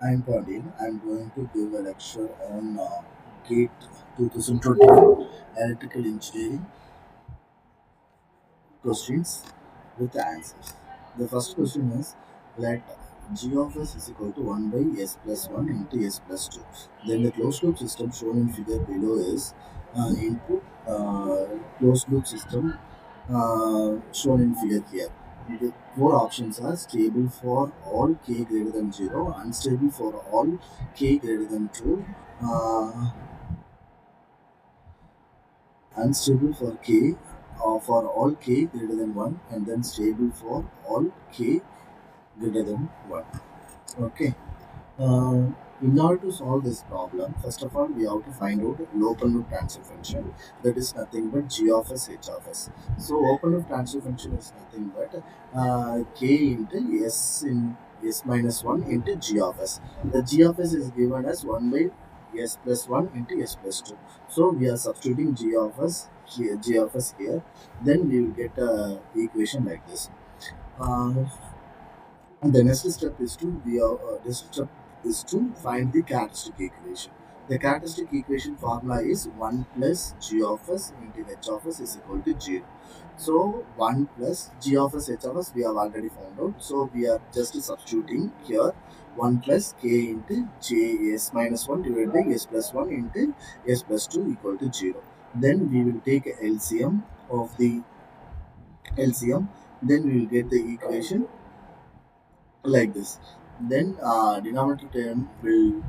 I'm Pandiyan. I'm going to give a lecture on GATE 2021 electrical engineering questions with answers. The first question is, let g of s is equal to 1 by s plus 1 into s plus 2. Then the closed loop system shown in figure below is input closed loop system shown in figure here. The four options are stable for all k greater than 0, unstable for all k greater than 2, uh, unstable for all k greater than 1, and then stable for all k greater than 1. Okay. Uh, in order to solve this problem, first of all, we have to find out open loop transfer function. That is nothing but g of s h of s. So open loop transfer function is nothing but k into s in s minus 1 into g of s. The g of s is given as 1 by s plus 1 into s plus 2. So we are substituting g of s here, g of s here. Then we will get a equation like this. Uh, the next step is to find the characteristic equation. The characteristic equation formula is 1 plus g of s into h of s is equal to 0. So 1 plus g of s h of s we have already found out. So we are just substituting here 1 plus k into j s minus 1 divided by s plus 1 into s plus 2 equal to 0. Then we will take LCM of the LCM. Then we will get the equation like this. Then denominator term will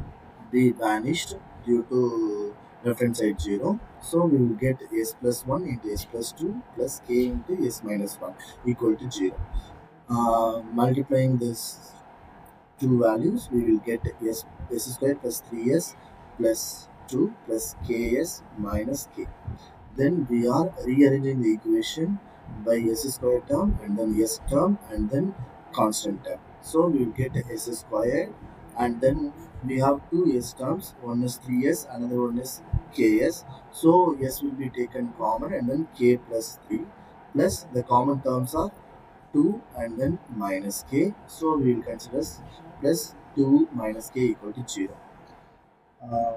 be vanished due to left hand side 0. So we will get s plus 1 into s plus 2 plus k into s minus 1 equal to 0. Multiplying this two values, we will get s square plus 3s plus 2 plus ks minus k. Then we are rearranging the equation by s square term and then s term and then constant term. So we will get s squared, and then we have two s terms. One is 3s, another one is ks. So s will be taken common and then k plus 3 plus the common terms are 2 and then minus k. So we will consider plus 2 minus k equal to 0. Uh,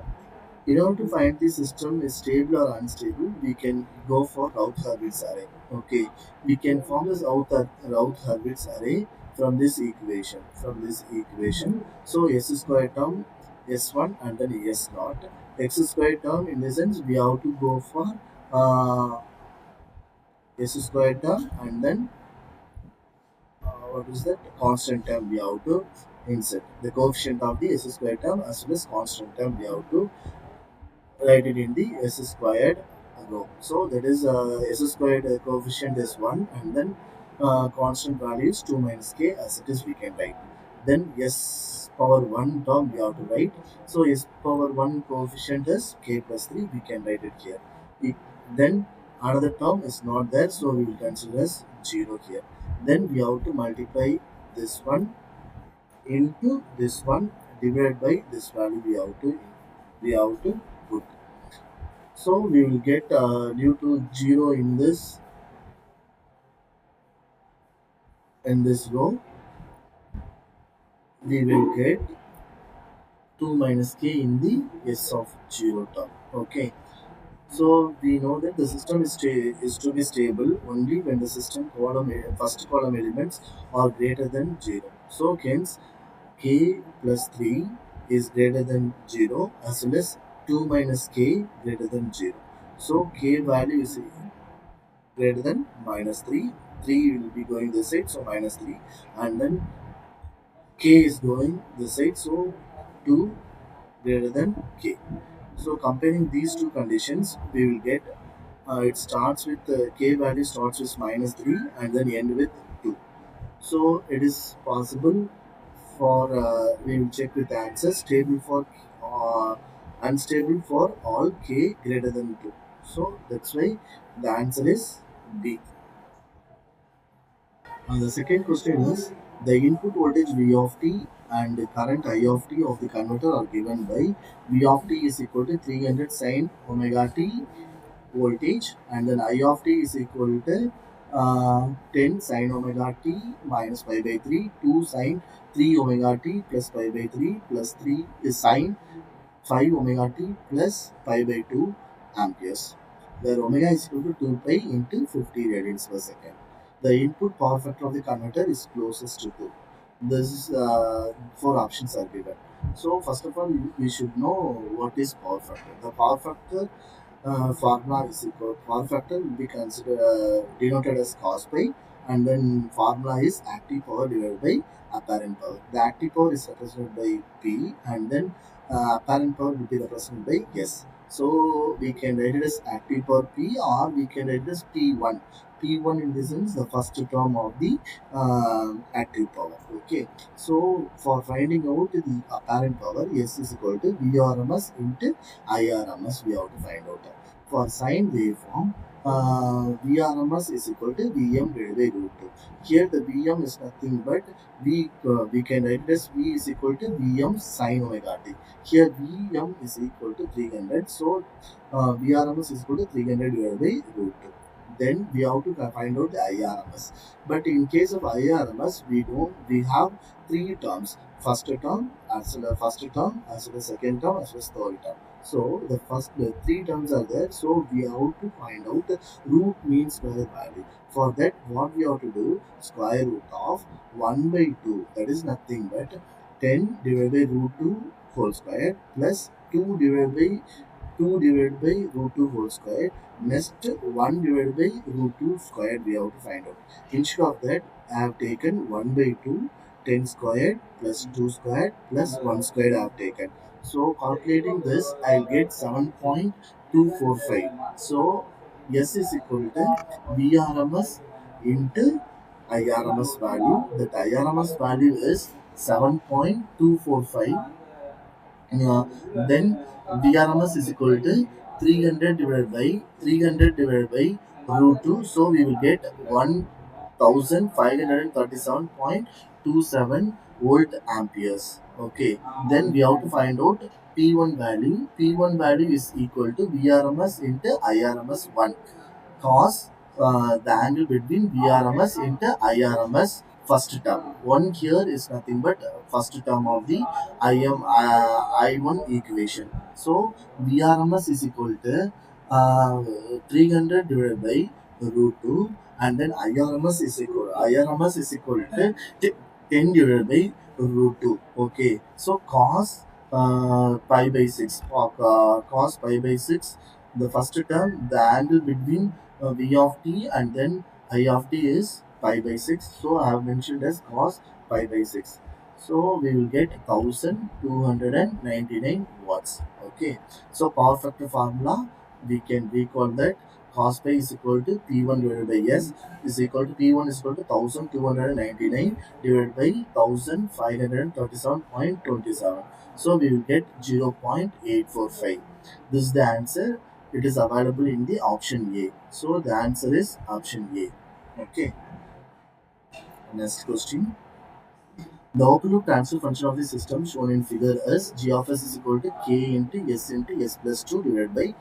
in order to find the system is stable or unstable, we can go for Routh-Hurwitz array. Okay, we can form this Routh-Hurwitz array from this equation. So s square term s1 and then s naught. X square term, in the sense we have to go for uh, s square term and then what is that constant term we have to insert. The coefficient of the s square term as well as constant term we have to write it in the s squared row. So that is s squared coefficient is 1, and then constant value is 2 minus k as it is we can write. Then s power 1 term we have to write. So s power 1 coefficient is k plus 3, we can write it here. Then another term is not there, so we will consider as 0 here. Then we have to multiply this one into this one divided by this value we have to put. So we will get due to 0 in this row, we will get 2 minus k in the s of 0 term. Okay. So we know that the system is to be stable only when the system first column elements are greater than 0. So hence k plus 3 is greater than 0 as well as 2 minus k greater than 0. So k value is greater than minus 3. 3 will be going this side, so minus 3. And then k is going this side, so 2 greater than k. So comparing these two conditions, we will get it starts with k value starts with minus 3 and then end with 2. So it is possible for we will check with the answer stable for unstable for all k greater than 2. So that's why the answer is B. The second question is, the input voltage V of t and the current I of t of the converter are given by V of t is equal to 300 sine omega t voltage, and then I of t is equal to 10 sine omega t minus pi by 3 2 sine 3 omega t plus pi by 3 plus 3 is sine 5 omega t plus pi by 2 amperes, where omega is equal to 2 pi into 50 radians per second. The input power factor of the converter is closest to 2. This is four options are given. So first of all, we should know what is power factor. The power factor formula is equal. Power factor will be considered denoted as cos pi, and then formula is active power divided by apparent power. The active power is represented by P, and then apparent power will be represented by S. So we can write it as active power P, or we can write it as P1. P1 in this sense the first term of the active power. Okay. So for finding out the apparent power, S is equal to Vrms into IRMS. We have to find out. For sine waveform, Vrms is equal to Vm divided by root 2. Here the Vm is nothing but we can write this V is equal to Vm sine omega t. Here Vm is equal to 300. So Vrms is equal to 300 divided by root 2. Then we have to find out the IRMS. But in case of IRMS, we have three terms. First term, as well as first term, as well as second term, as well as third term. So the three terms are there. So we have to find out the root mean square value. For that, what we have to do? Square root of 1 by 2. That is nothing but 10 divided by root 2 whole square plus 2 divided by 2 divided by root 2 whole square. Next 1 divided by root 2 square we have to find out. Instead of that, I have taken 1 by 2, 10 squared plus 2 squared plus 1 squared I have taken. So calculating this, I'll get 7.245. So S is equal to VRMS into IRMS value. That IRMS value is 7.245. uh, then VRMS is equal to 300 divided by root 2. So we will get 1537.27 volt amperes. Okay. Then we have to find out P1 value. P1 value is equal to VRMS into IRMS 1 cos the angle between VRMS into IRMS first term. One here is nothing but first term of the I1 equation. So VRMS is equal to 300 divided by root 2, and then IRMS is equal to 10 divided by root 2. Okay. So cos pi by 6. Cos pi by 6, the first term, the angle between V of t and then I of t is pi by 6. So I have mentioned as cos pi by 6. So we will get 1299 watts. Okay. So power factor formula, we can recall that cos pi is equal to P1 divided by S is equal to P1 is equal to 1299 divided by 1537.27. So we will get 0.845. This is the answer. It is available in the option A. So the answer is option A. Okay. Next question. The open loop transfer function of the system shown in figure is g of s is equal to k into s plus 2 divided by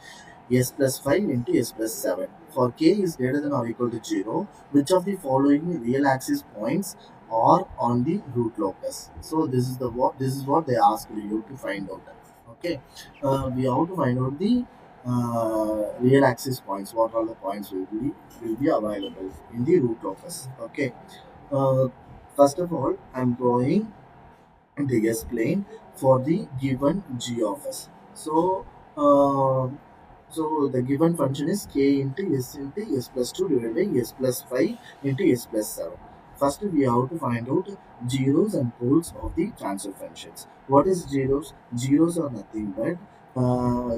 s plus 5 into s plus 7. For k is greater than or equal to 0, which of the following real axis points are on the root locus? So this is what they asked you to find out. Okay, we have to find out the real axis points. What are the points will be available in the root locus? Okay, uh, first of all, I'm drawing the S plane for the given g of s. So, uh, so the given function is k into s plus 2 divided by s plus 5 into s plus 7. First, we have to find out zeros and poles of the transfer functions. What is zeros? Zeros are nothing but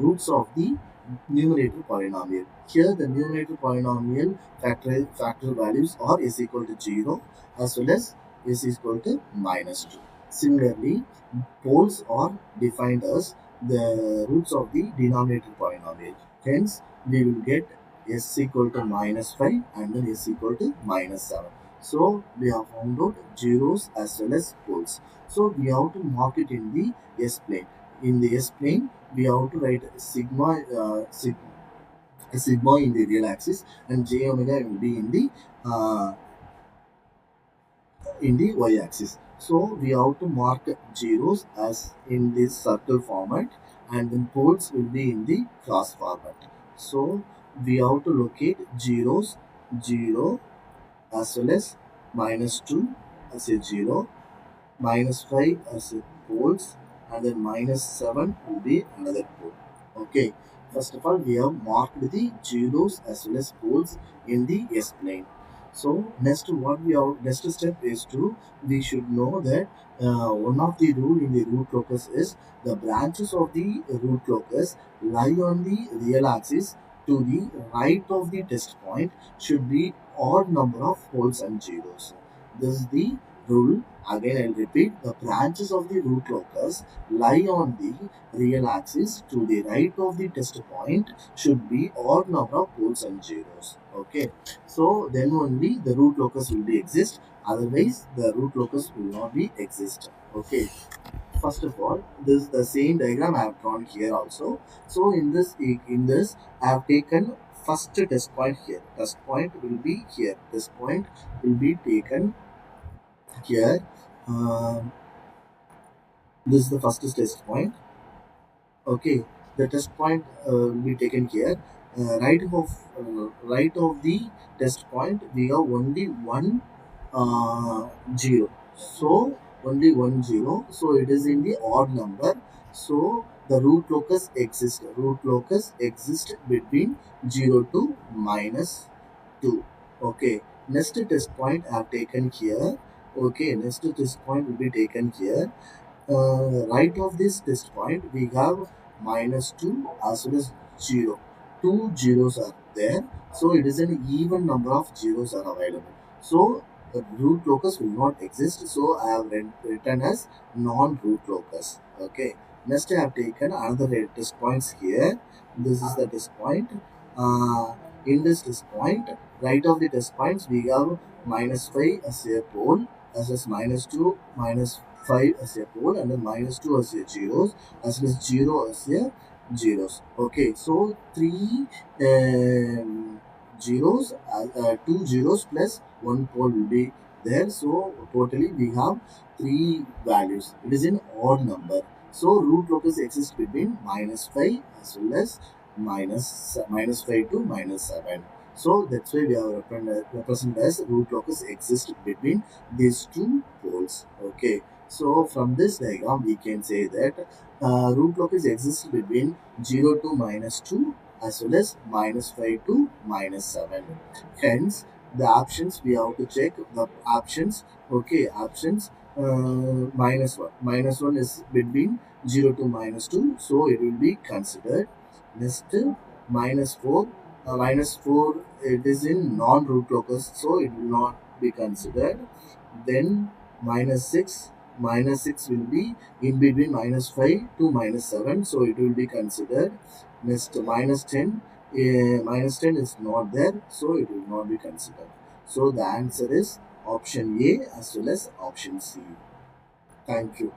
roots of the numerator polynomial. Here, the numerator polynomial factor values are s equal to 0 as well as s is equal to minus 2. Similarly, poles are defined as the roots of the denominator polynomial. Hence, we will get s equal to minus 5 and then s equal to minus 7. So, we have found out zeros as well as poles. So, we have to mark it in the s plane. In the s plane, we have to write sigma in the real axis and j omega will be uh, in the y axis. So we have to mark zeros as in this circle format, and then poles will be in the cross format. So we have to locate zeros, 0 as well as -2 as a 0, -5 as a poles, and then -7 will be another pole. Okay, first of all, we have marked the zeros as well as poles in the S plane. So next step is to we should know that one of the rule in the root locus is the branches of the root locus lie on the real axis to the right of the test point should be odd number of poles and zeros. This is the rule. Again, I'll repeat, the branches of the root locus lie on the real axis to the right of the test point should be odd number of poles and zeros. Okay, so then only the root locus will be exist, otherwise the root locus will not be exist. Okay, first of all, this is the same diagram I have drawn here also. So in this I have taken first test point here. Test point will be here. Test point will be taken here. Um, this is the first test point. Okay, the test point will be taken here. Right of the test point, we have only one zero. So only one zero. So it is in the odd number. So the root locus exists. Root locus exists between 0 to -2. Okay. Next test point I have taken here. Okay. Next test point will be taken here. Right of this test point, we have -2 as well as 0. Two zeros are there, so it is an even number of zeros are available. So the root locus will not exist. So I have written as non-root locus. Okay. Next, I have taken another test points here. This is the test point. Uh, in this test point, right of the test points, we have -5 as a pole, as well as -2, -5 as a pole, and then -2 as a zeros, as well as 0 as a zeros. Okay, so three zeros, two zeros plus one pole will be there. So totally we have three values. It is an odd number. So root locus exists between -5 as well as -5 to -7. So that's why we have represented as root locus exists between these two poles. Okay. So from this diagram we can say that root locus exists between 0 to -2 as well as -5 to -7. Hence, the options we have to check the options. Okay, options -1. -1 is between 0 to -2, so it will be considered. Next, -4. -4 it is in non-root locus, so it will not be considered. Then -6. -6 will be in between -5 to -7, so it will be considered. Next, -10. -10 is not there, so it will not be considered. So the answer is option A as well as option C. Thank you.